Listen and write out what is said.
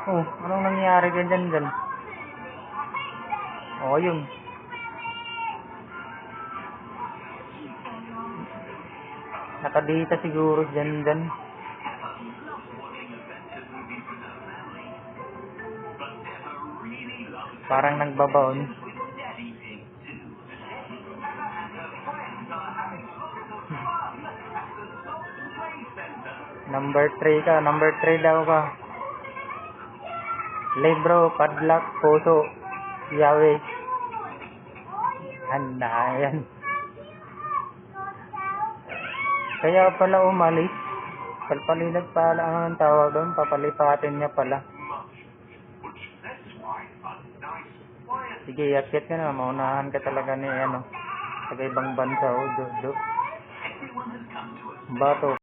Oh, anong nangyari dyan? Oh, yun. Nakadita siguro dyan. Parang nagbabaon. Number 3 ka. Number 3 daw ka. Libro, padlock, puso, Yahweh. Handa yan. Kaya pala umalis. Palpalilag pala ang tawag doon. Papalipatin niya pala. Sige, yakit ka na. Maunahan ka talaga ni ano. Sa ibang bansa o do. Bato.